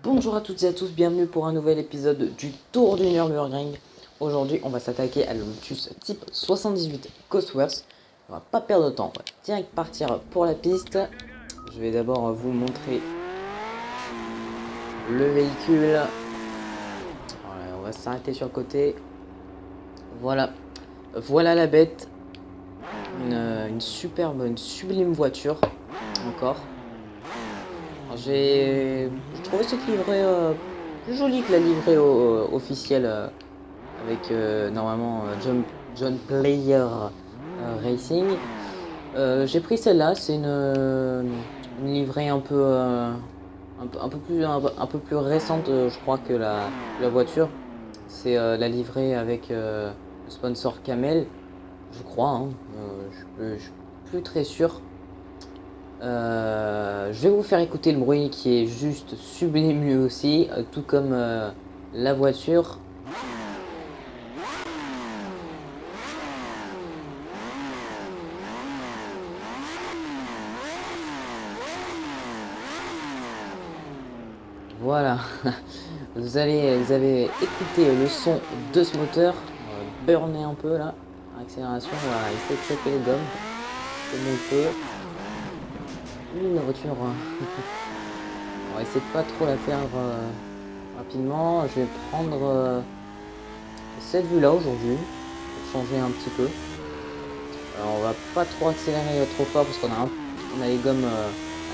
Bonjour à toutes et à tous, bienvenue pour un nouvel épisode du Tour du Nürburgring. Aujourd'hui, on va s'attaquer à le Lotus type 78 Cosworth. On va pas perdre de temps, on va direct partir pour la piste. Je vais d'abord vous montrer le véhicule. Voilà, on va s'arrêter sur le côté. Voilà, voilà la bête. Une superbe, une sublime voiture. Encore. J'ai trouvé cette livrée plus jolie que la livrée officielle avec normalement John Player Racing. J'ai pris celle-là, c'est une livrée un peu plus récente, je crois, que la voiture. C'est la livrée avec le sponsor Camel, je crois, hein. Je suis plus très sûr. Je vais vous faire écouter le bruit qui est juste sublime lui aussi, tout comme la voiture. Voilà, vous avez écouté le son de ce moteur, burner un peu là, accélération, voilà, il fait choper les gommes, comme il peut. La voiture, on va essayer de pas trop la faire rapidement. Je vais prendre cette vue là aujourd'hui, pour changer un petit peu. Alors, on va pas trop accélérer trop fort parce on a les gommes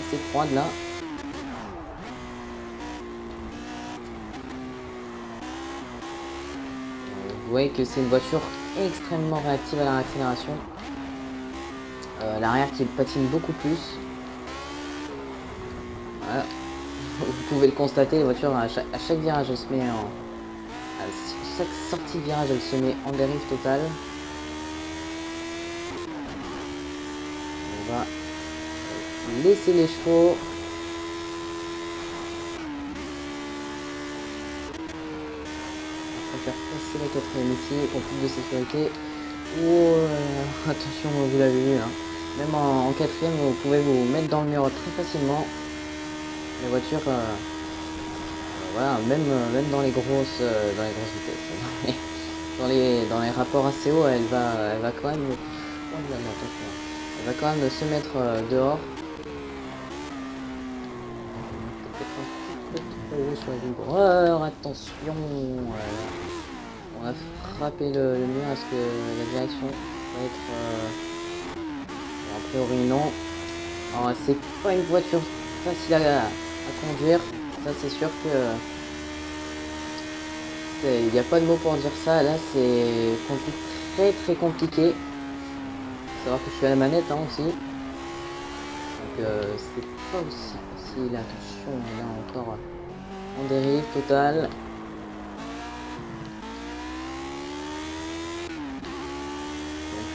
assez froides là. Vous voyez que c'est une voiture extrêmement réactive à la accélération. L'arrière qui patine beaucoup plus. Voilà. Vous pouvez le constater, la voiture à chaque virage elle se met en. À chaque sortie de virage elle se met en dérive totale. On va laisser les chevaux. On va faire passer la quatrième ici pour plus de sécurité. Oh, attention, vous l'avez vu là. Même en quatrième, vous pouvez vous mettre dans le mur très facilement. La voiture, voilà, même dans les grosses vitesses, dans les rapports ACO, elle va quand même, oh là là, attention, elle va quand même se mettre dehors. Peut-être un petit peu trop haut sur les vibreurs, attention, on a frappé le mur. Est-ce que la direction va être, bon, a priori non. Alors, c'est pas une voiture facile à conduire, ça c'est sûr que il n'y a pas de mots pour dire ça. Là c'est très très compliqué. Faut savoir que je suis à la manette hein, aussi, donc c'est pas aussi facile. Attention, on est là encore en dérive totale. Donc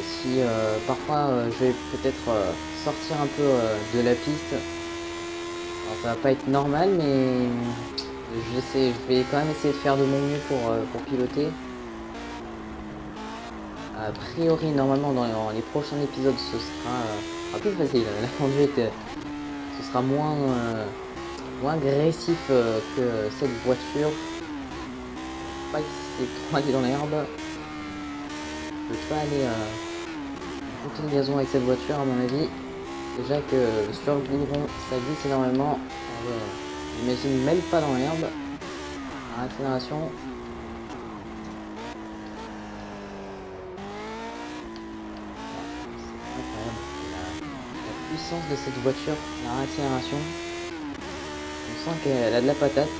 si parfois je vais peut-être sortir un peu de la piste. Alors, ça va pas être normal, mais je vais quand même essayer de faire de mon mieux pour piloter. A priori, normalement, dans les prochains épisodes, ce sera plus facile. La conduite, ce sera moins agressif que cette voiture. Pas essayer de trop aller dans l'herbe. Je peux pas aller monter le gazon avec cette voiture, à mon avis. Déjà que sur le goudron, ça glisse énormément. J'imagine même pas dans l'herbe. À l'accélération. Incroyable. La puissance de cette voiture, la accélération. On sent qu'elle a de la patate.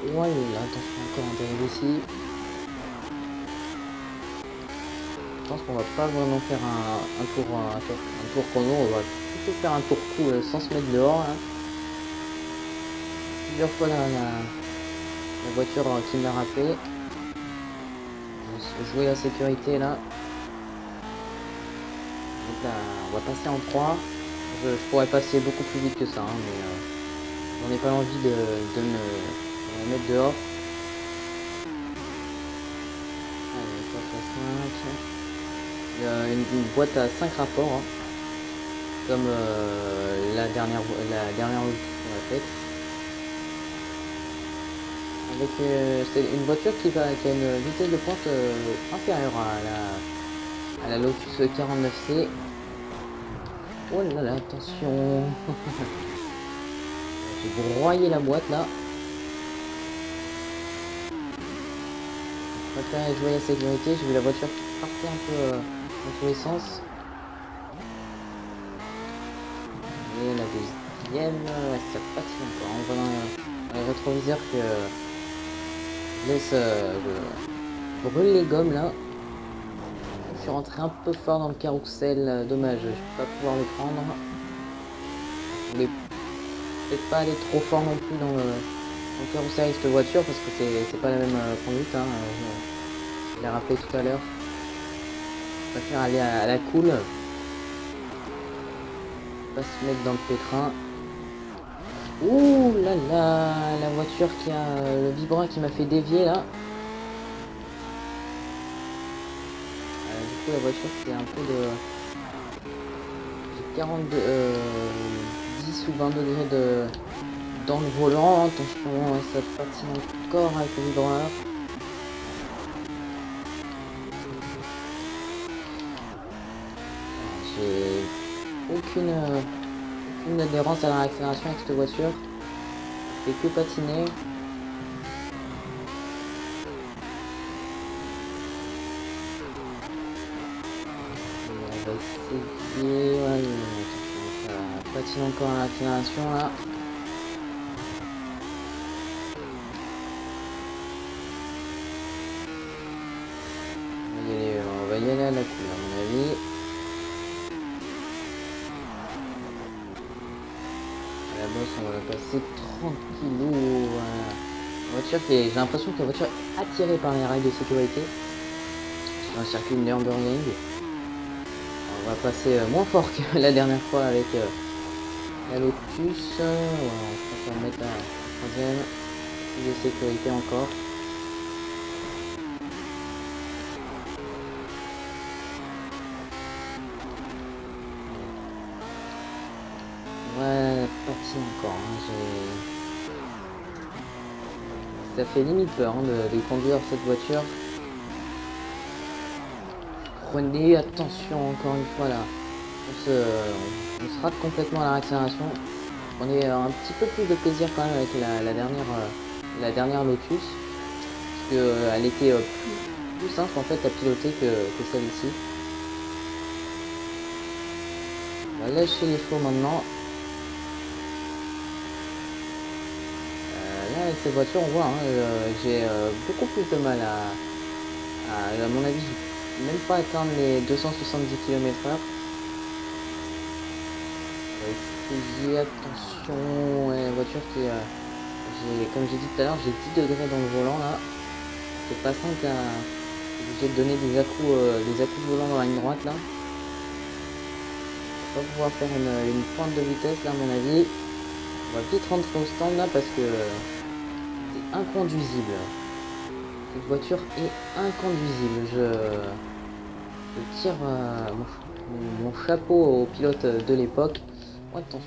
Ouais, attention encore en dérive ici. Je pense qu'on va pas vraiment faire un tour chrono, on va plutôt faire un tour coup sans se mettre dehors là. Plusieurs fois la voiture qui me l'a rappelé. Je vais jouer la sécurité là. Donc là, on va passer en 3. Je pourrais passer beaucoup plus vite que ça, hein, mais j'en ai pas envie de me mettre dehors. Allez, 4 à 5. Il y a une boîte à 5 rapports. Hein. comme la dernière route qu'on a faite. Avec c'est une voiture qui a une vitesse de pointe inférieure à la Lotus 49C. Oh là là, attention. J'ai broyé la boîte là. Je préfère jouer à sécurité. J'ai vu la voiture qui partait un peu dans tous les sens. Et la deuxième, ouais, ça patine encore. On voit dans les rétroviseurs que je laisse brûle les gommes là. Je suis rentré un peu fort dans le carrousel. Dommage, je vais pas pouvoir le prendre. Je voulais peut-être pas aller trop fort non plus dans le carrousel avec cette voiture parce que c'est pas la même conduite. Hein. Je l'ai rappelé tout à l'heure. Je préfère aller à la cool. Pas se mettre dans le pétrin. Ouh là là, la voiture qui a le vibrant qui m'a fait dévier là. Du coup la voiture c'est un peu de... J'ai 42... 10 ou 20 degrés dans le volant. Attention, ça patine encore avec le vibreur. J'ai aucune adhérence à la réaccélération avec cette voiture. Je fais que patiner. On va essayer. Ouais, ça patine encore à l'accélération là. On va y aller à la cool à mon avis. La bosse on va la passer tranquillou. Voilà. La voiture qui est... J'ai l'impression que la voiture est attirée par les règles de sécurité. Sur un circuit de Nürburgring. On va passer moins fort que la dernière fois avec la Lotus. Voilà, on va mettre la troisième. Plus de sécurité encore. Ouais, patine encore. Hein, ça fait limite peur hein, de conduire cette voiture. Prenez attention encore une fois là. On se rate complètement à la réaccélération. Prenez un petit peu plus de plaisir quand même avec la dernière Lotus. Parce qu'elle était plus simple en fait à piloter que celle-ci. On va lâcher les flots maintenant. Là avec cette voiture on voit hein, j'ai beaucoup plus de mal à mon avis même pas atteindre les 270 km/h. Essayer, attention, ouais, la voiture qui comme j'ai dit tout à l'heure, j'ai 10 degrés dans le volant là. C'est pas simple à obligé de donner des à-coups de volant dans la ligne droite là. On va pouvoir faire une pointe de vitesse là à mon avis. On va vite rentrer au stand là parce que c'est inconduisible. Cette voiture est inconduisible. Je tire mon chapeau au pilote de l'époque. Oh, attention,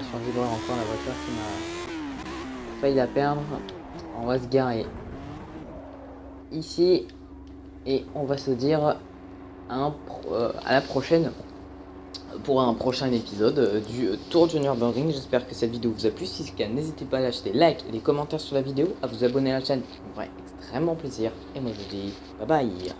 sur le vibreur encore la voiture qui m'a failli la perdre. On va se garer ici et on va se dire à la prochaine pour un prochain épisode du Tour du Nürburgring. J'espère que cette vidéo vous a plu. Si c'est le cas, n'hésitez pas à lâcher des likes et des commentaires sur la vidéo, à vous abonner à la chaîne, ça me ferait extrêmement plaisir. Et moi je vous dis bye bye.